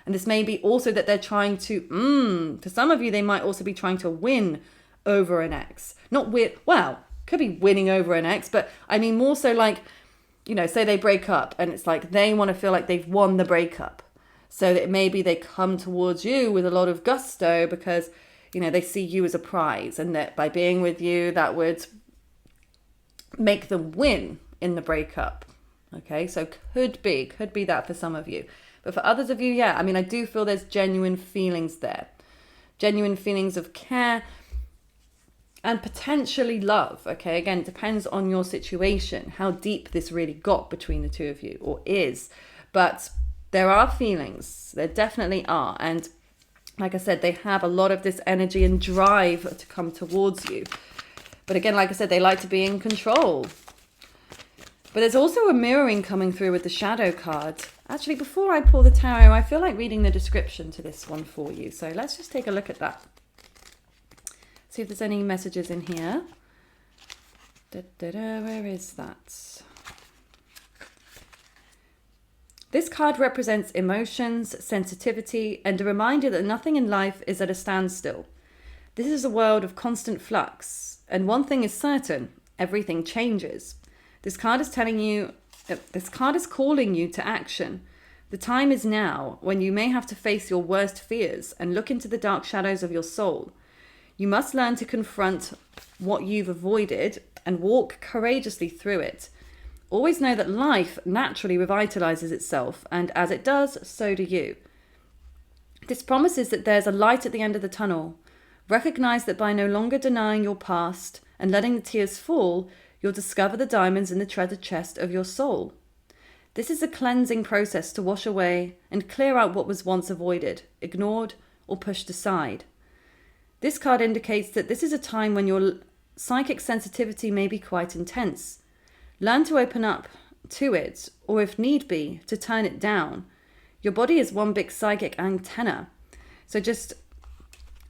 Speaker 1: And this may be also that they're trying to, for some of you, they might also be trying to win over an ex. Could be winning over an ex, but I mean more so like, you know, say they break up and it's like they want to feel like they've won the breakup. So that maybe they come towards you with a lot of gusto because, you know, they see you as a prize, and that by being with you, that would make them win in the breakup. Okay, so could be that for some of you. But for others of you, yeah, I mean, I do feel there's genuine feelings there. Genuine feelings of care, and potentially love. Okay, again, it depends on your situation, how deep this really got between the two of you, or is. But there are feelings, there definitely are. And like I said, they have a lot of this energy and drive to come towards you. But again, like I said, they like to be in control. But there's also a mirroring coming through with the shadow card. Actually, before I pull the tarot, I feel like reading the description to this one for you. So let's just take a look at that. See if there's any messages in here. Where is that? This card represents emotions, sensitivity, and a reminder that nothing in life is at a standstill. This is a world of constant flux, and one thing is certain, everything changes. This card is calling you to action. The time is now when you may have to face your worst fears and look into the dark shadows of your soul. You must learn to confront what you've avoided and walk courageously through it. Always know that life naturally revitalizes itself, and as it does, so do you. This promises that there's a light at the end of the tunnel. Recognize that by no longer denying your past and letting the tears fall, you'll discover the diamonds in the treasure chest of your soul. This is a cleansing process to wash away and clear out what was once avoided, ignored, or pushed aside. This card indicates that this is a time when your psychic sensitivity may be quite intense. Learn to open up to it, or if need be, to turn it down. Your body is one big psychic antenna. So just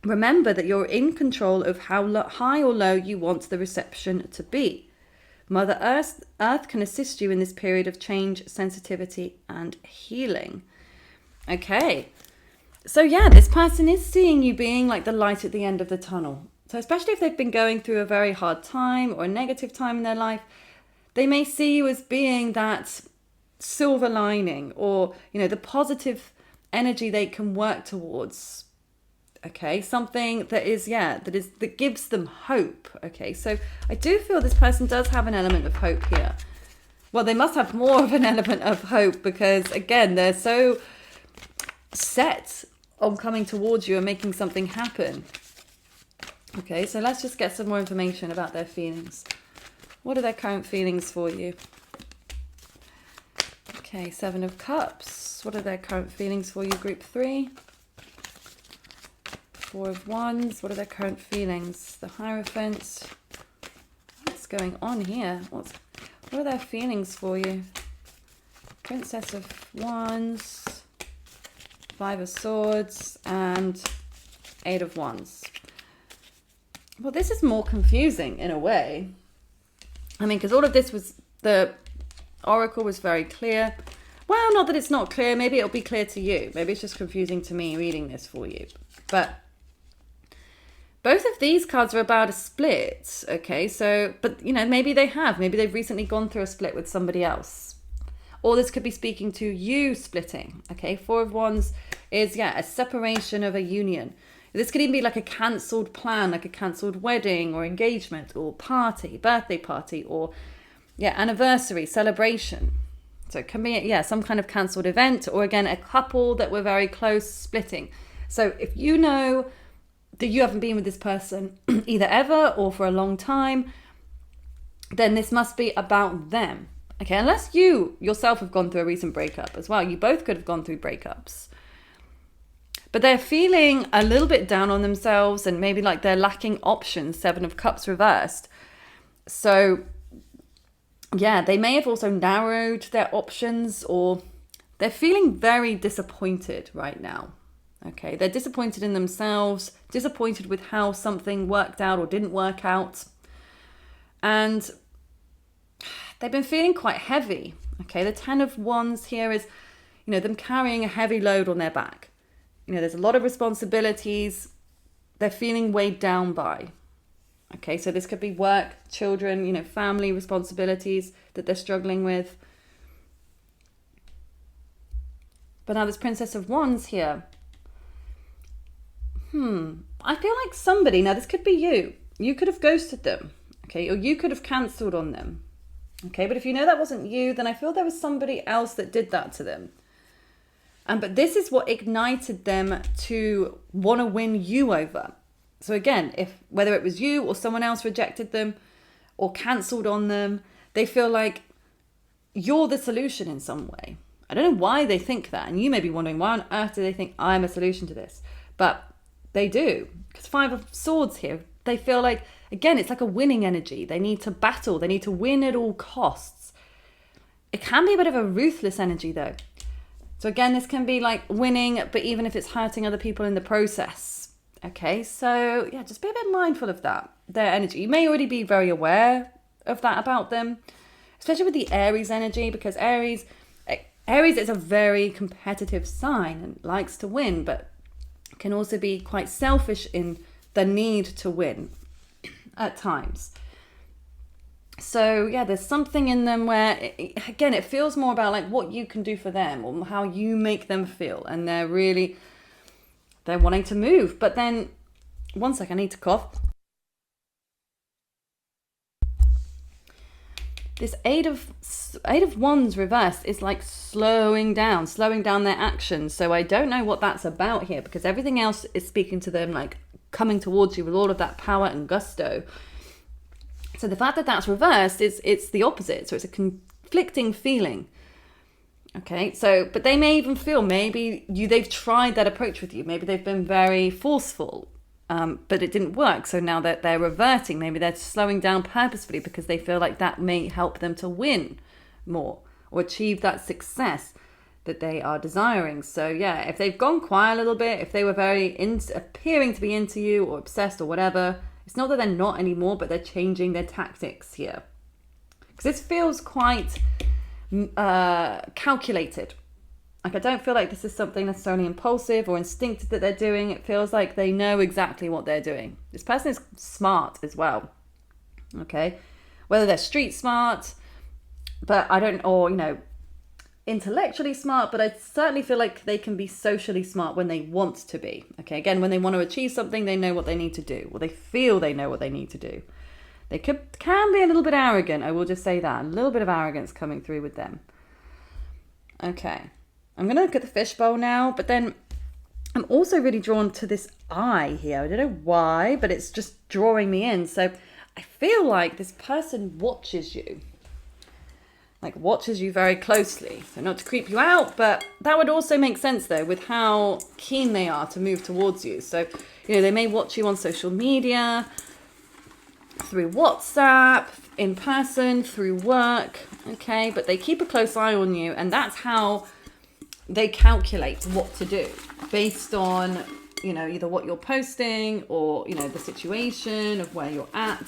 Speaker 1: remember that you're in control of how high or low you want the reception to be. Mother Earth can assist you in this period of change, sensitivity, and healing. Okay. So yeah, this person is seeing you being like the light at the end of the tunnel. So especially if they've been going through a very hard time or a negative time in their life, they may see you as being that silver lining, or, you know, the positive energy they can work towards. Okay, something that is, that gives them hope. Okay, so I do feel this person does have an element of hope here. Well, they must have more of an element of hope, because again, they're so set on coming towards you and making something happen. Okay, so let's just get some more information about their feelings. What are their current feelings for you? Okay, Seven of Cups. What are their current feelings for you, Group 3? Four of Wands. What are their current feelings? The Hierophant. What's going on here? What are their feelings for you? Princess of Wands. Five of Swords. And Eight of Wands. Well, this is more confusing in a way. I mean, because all of this was, the Oracle was very clear. Well, not that it's not clear. Maybe it'll be clear to you. Maybe it's just confusing to me reading this for you. But both of these cards are about a split. Okay, so, but, you know, maybe they have. Maybe they've recently gone through a split with somebody else. Or this could be speaking to you splitting. Okay, Four of Wands is, a separation of a union. This could even be like a cancelled plan, like a cancelled wedding or engagement or party, birthday party, or anniversary, celebration. So it can be, some kind of cancelled event, or again, a couple that were very close splitting. So if you know that you haven't been with this person either ever or for a long time, then this must be about them. Okay, unless you yourself have gone through a recent breakup as well. You both could have gone through breakups. But they're feeling a little bit down on themselves, and maybe like they're lacking options. Seven of Cups reversed. So, they may have also narrowed their options, or they're feeling very disappointed right now. Okay, they're disappointed in themselves, disappointed with how something worked out or didn't work out. And they've been feeling quite heavy. Okay, the Ten of Wands here is, them carrying a heavy load on their back. There's a lot of responsibilities they're feeling weighed down by. Okay, so this could be work, children, family responsibilities that they're struggling with. But now this Princess of Wands here. I feel like somebody, now this could be you. You could have ghosted them, okay, or you could have cancelled on them. Okay, but if you know that wasn't you, then I feel there was somebody else that did that to them. But this is what ignited them to want to win you over. So again, whether it was you or someone else rejected them or cancelled on them, they feel like you're the solution in some way. I don't know why they think that. And you may be wondering, why on earth do they think I'm a solution to this? But they do. Because Five of Swords here, they feel like, again, it's like a winning energy. They need to battle. They need to win at all costs. It can be a bit of a ruthless energy though. So again, this can be like winning, but even if it's hurting other people in the process. Okay, so just be a bit mindful of that, their energy. You may already be very aware of that about them, especially with the Aries energy, because Aries is a very competitive sign and likes to win, but can also be quite selfish in the need to win at times. So there's something in them where, it feels more about like what you can do for them or how you make them feel. And they're wanting to move. But then, one sec, I need to cough. This Eight of Wands reversed is like slowing down their actions. So I don't know what that's about here, because everything else is speaking to them like coming towards you with all of that power and gusto. So the fact that that's reversed it's the opposite. So it's a conflicting feeling. Okay, so, but they may even feel they've tried that approach with you. Maybe they've been very forceful. but it didn't work. So now that they're reverting, maybe they're slowing down purposefully because they feel like that may help them to win more or achieve that success that they are desiring. So yeah, if they've gone quiet a little bit, if they were very appearing to be into you or obsessed or whatever, it's not that they're not anymore, but they're changing their tactics here. Because this feels quite calculated. Like, I don't feel like this is something necessarily impulsive or instinctive that they're doing. It feels like they know exactly what they're doing. This person is smart as well. Okay. Whether they're street smart, or, intellectually smart, but I certainly feel like they can be socially smart when they want to be. Okay. Again, when they want to achieve something, they know what they need to do, or they feel they know what they need to do. They can be a little bit arrogant. I will just say that. A little bit of arrogance coming through with them. Okay. I'm going to look at the fishbowl now, but then I'm also really drawn to this eye here. I don't know why, but it's just drawing me in. So I feel like this person watches you. Like, watches you very closely. So not to creep you out, but that would also make sense, though, with how keen they are to move towards you. So, they may watch you on social media, through WhatsApp, in person, through work, okay? But they keep a close eye on you, and that's how they calculate what to do based on, either what you're posting or, the situation of where you're at.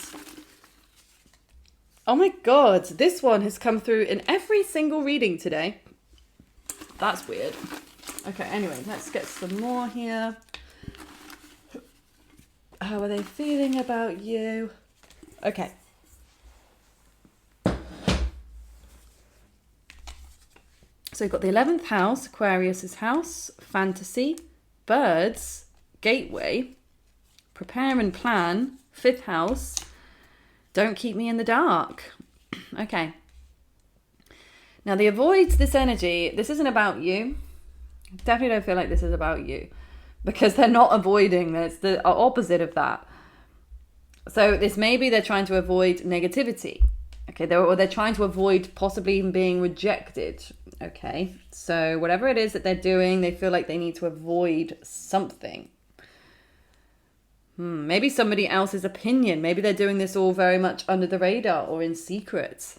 Speaker 1: Oh my God, this one has come through in every single reading today. That's weird. Okay, anyway, let's get some more here. How are they feeling about you? Okay. So you've got the 11th house, Aquarius's house, fantasy, birds, gateway, prepare and plan, 5th house, don't keep me in the dark. Okay. Now the avoids this energy, this isn't about you. Definitely don't feel like this is about you because they're not avoiding. It's the opposite of that. So this maybe they're trying to avoid negativity. Okay, they're trying to avoid possibly even being rejected. Okay, so whatever it is that they're doing, they feel like they need to avoid something. Maybe somebody else's opinion. Maybe they're doing this all very much under the radar or in secret.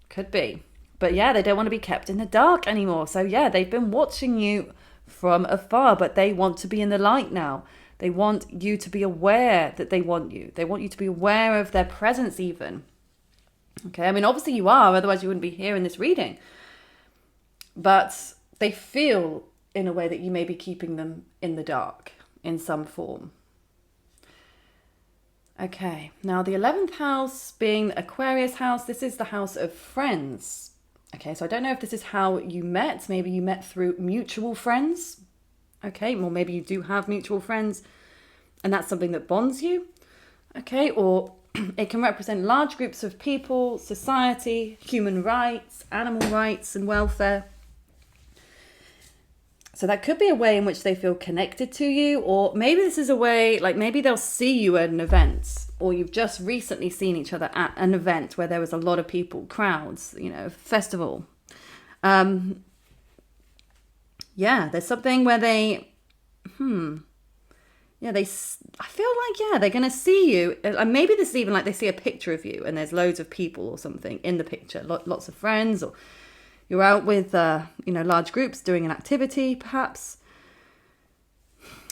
Speaker 1: Could be. But yeah, they don't want to be kept in the dark anymore. So yeah, they've been watching you from afar, but they want to be in the light now. They want you to be aware that they want you. They want you to be aware of their presence even. Okay, I mean, obviously you are, otherwise you wouldn't be here in this reading. But they feel in a way that you may be keeping them in the dark in some form. Okay, now the 11th house being the Aquarius house, this is the house of friends. Okay, so I don't know if this is how you met. Maybe you met through mutual friends. Okay, or maybe you do have mutual friends and that's something that bonds you. Okay, or it can represent large groups of people, society, human rights, animal rights and welfare. So that could be a way in which they feel connected to you, or maybe this is a way, like maybe they'll see you at an event, or you've just recently seen each other at an event where there was a lot of people, crowds, festival. Yeah, there's something where I feel like, they're going to see you. And maybe this is even like they see a picture of you and there's loads of people or something in the picture, lots of friends, or you're out with, large groups doing an activity, perhaps.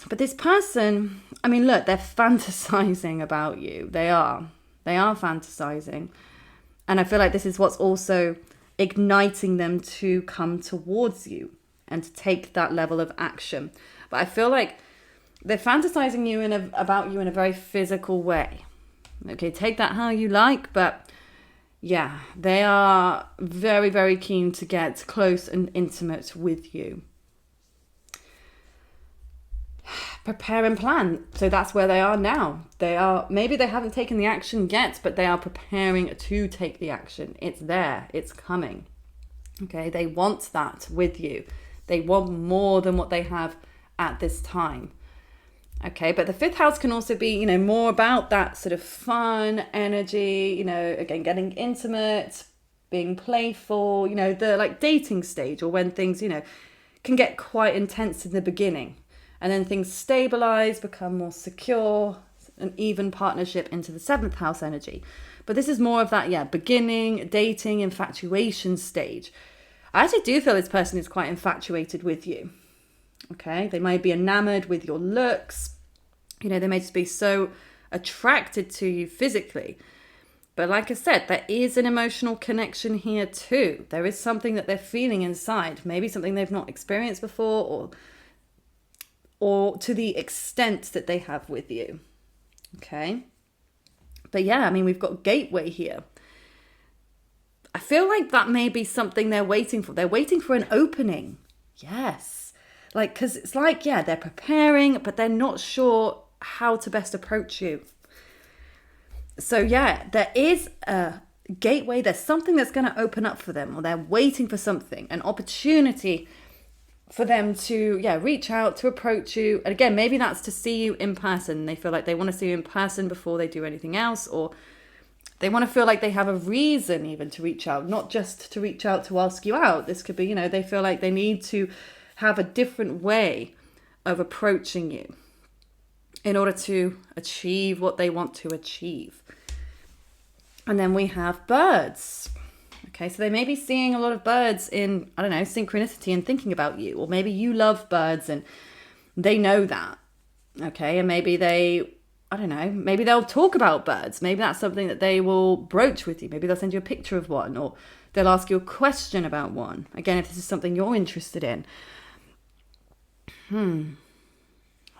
Speaker 1: But this person, I mean, look, they're fantasizing about you. They are fantasizing. And I feel like this is what's also igniting them to come towards you and to take that level of action. But I feel like they're fantasizing about you in a very physical way. Okay, take that how you like, but yeah, they are very, very keen to get close and intimate with you. Prepare and plan. So that's where they are now. Maybe they haven't taken the action yet, but they are preparing to take the action. It's there. It's coming. Okay, they want that with you. They want more than what they have at this time. Okay, but the 5th house can also be, more about that sort of fun energy, again, getting intimate, being playful, the like dating stage, or when things, can get quite intense in the beginning. And then things stabilize, become more secure, an even partnership into the 7th house energy. But this is more of that, beginning, dating, infatuation stage. I actually do feel this person is quite infatuated with you. Okay, they might be enamored with your looks. They may just be so attracted to you physically. But like I said, there is an emotional connection here too. There is something that they're feeling inside, maybe something they've not experienced before, or to the extent that they have with you. Okay. But we've got gateway here. I feel like that may be something they're waiting for. They're waiting for an opening. Yes. Because it's they're preparing, but they're not sure how to best approach you. So there is a gateway. There's something that's going to open up for them, or they're waiting for something, an opportunity for them to reach out, to approach you. And again, maybe that's to see you in person. They feel like they want to see you in person before they do anything else, or they want to feel like they have a reason even to reach out, not just to reach out to ask you out. This could be, they feel like they need to have a different way of approaching you in order to achieve what they want to achieve. And then we have birds. Okay, so they may be seeing a lot of birds in, synchronicity and thinking about you. Or maybe you love birds and they know that. Okay, and maybe maybe they'll talk about birds. Maybe that's something that they will broach with you. Maybe they'll send you a picture of one, or they'll ask you a question about one. Again, if this is something you're interested in. I'm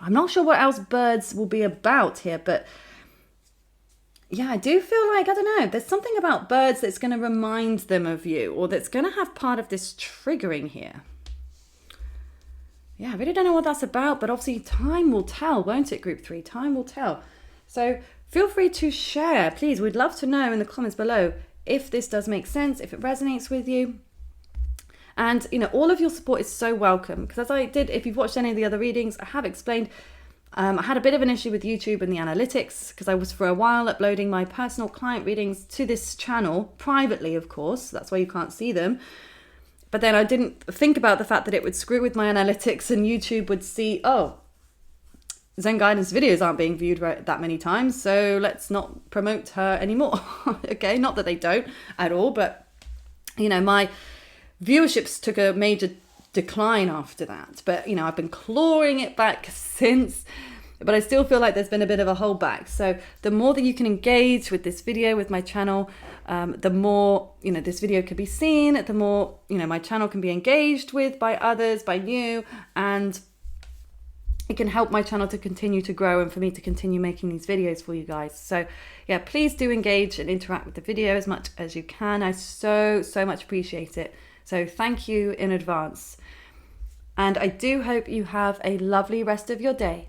Speaker 1: not sure what else birds will be about here, but I do feel like, there's something about birds that's going to remind them of you, or that's going to have part of this triggering here. I really don't know what that's about, but obviously time will tell, won't it, Group 3? Time will tell. So feel free to share, please. We'd love to know in the comments below if this does make sense, if it resonates with you. And, all of your support is so welcome, because as I did, if you've watched any of the other readings, I have explained, I had a bit of an issue with YouTube and the analytics, because I was for a while uploading my personal client readings to this channel, privately, of course. That's why you can't see them. But then I didn't think about the fact that it would screw with my analytics, and YouTube would see, Zen Guidance videos aren't being viewed that many times, so let's not promote her anymore. Okay, not that they don't at all, but, my viewerships took a major decline after that. But, I've been clawing it back since, but I still feel like there's been a bit of a holdback. So the more that you can engage with this video, with my channel, the more, this video can be seen, the more, my channel can be engaged with by others, by you, and it can help my channel to continue to grow and for me to continue making these videos for you guys. So please do engage and interact with the video as much as you can. I so much appreciate it. So thank you in advance. And I do hope you have a lovely rest of your day.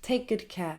Speaker 1: Take good care.